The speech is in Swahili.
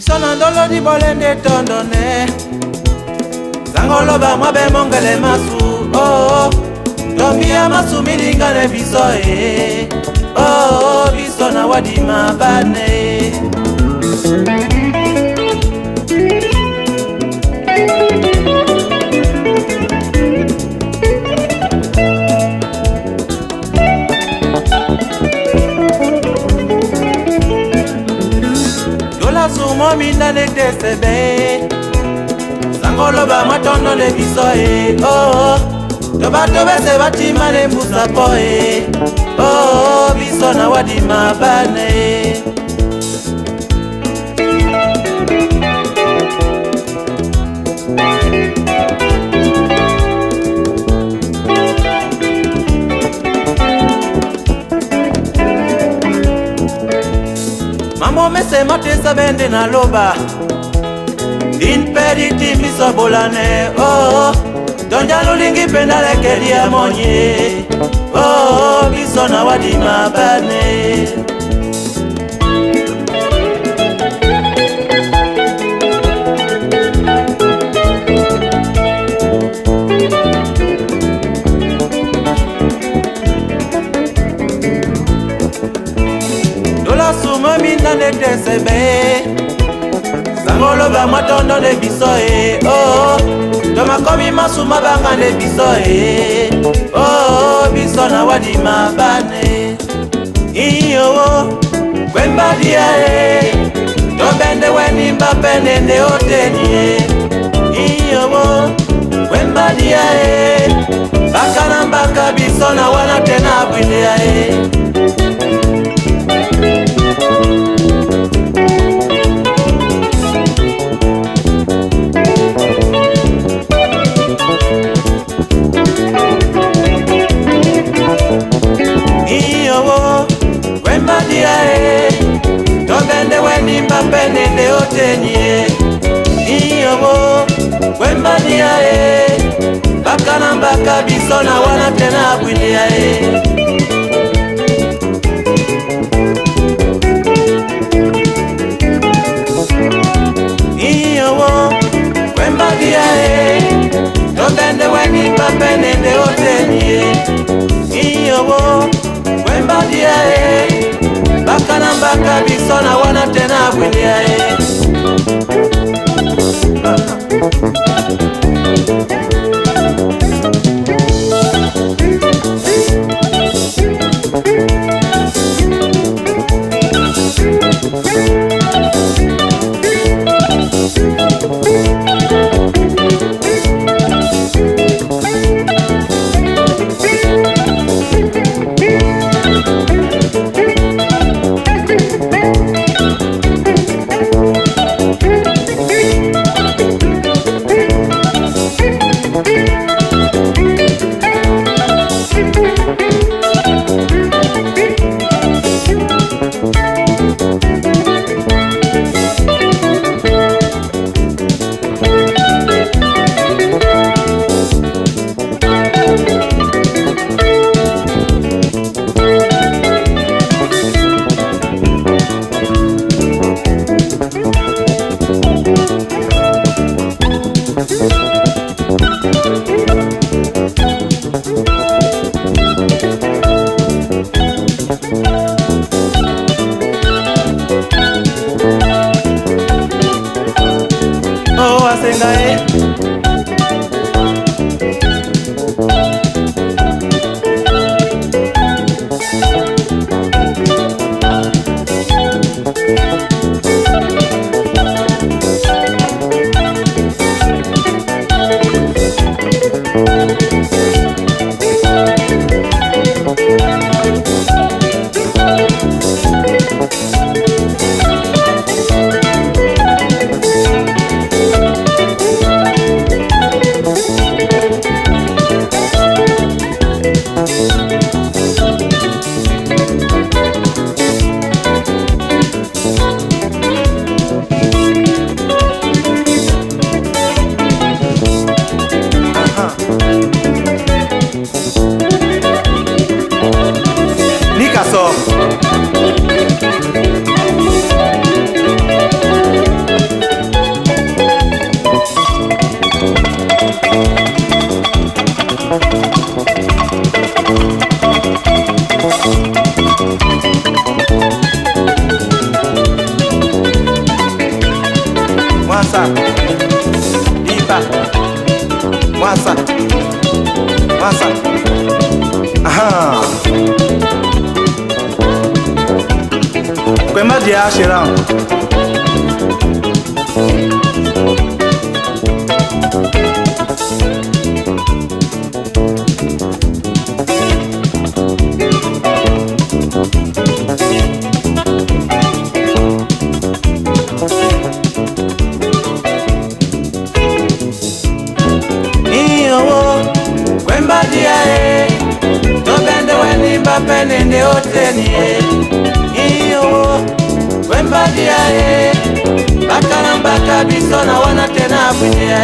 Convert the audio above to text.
Bisona ndolo di bolende tondone Zangolo ba mwabe mongele masu Oh Tombia masu milingane biso Oh Bisona wadi mabane Sumo minda le desebe Zangolo ba matondo le biso Oh Toba se batima le mbusa po Oh biso na wadi mabane Mamo mese matesa bende na loba Din periti miso bolane Oh Donja lulingi penda lekeli ya monye Oh Biso na wadi mabane Sumo minda le desebe Zangolo ba matondo le biso Oh Toma komi masuma banga le biso Oh Biso na wadi mabane Iyo Kwemba dia Tobende weni mbapene nde oteni Iyo Kwemba dia Baka na mbaka biso na wana tena abwile Tobende weni mbapene nde otenye Iyo Wemba dia Baka na mbaka biso na wana tena abwilia Iyo Wemba dia Tobende weni mbapene nde otenye Iyo Wemba dia Baka na mbaka biso na wana tena abwilia Mwasa Mwasa. Aha. Kwema dia ashira. Kwemba dia tobende weni mbapene ne oteni iyo. Kwemba dia bakalamba kabiso na wana tena abwidia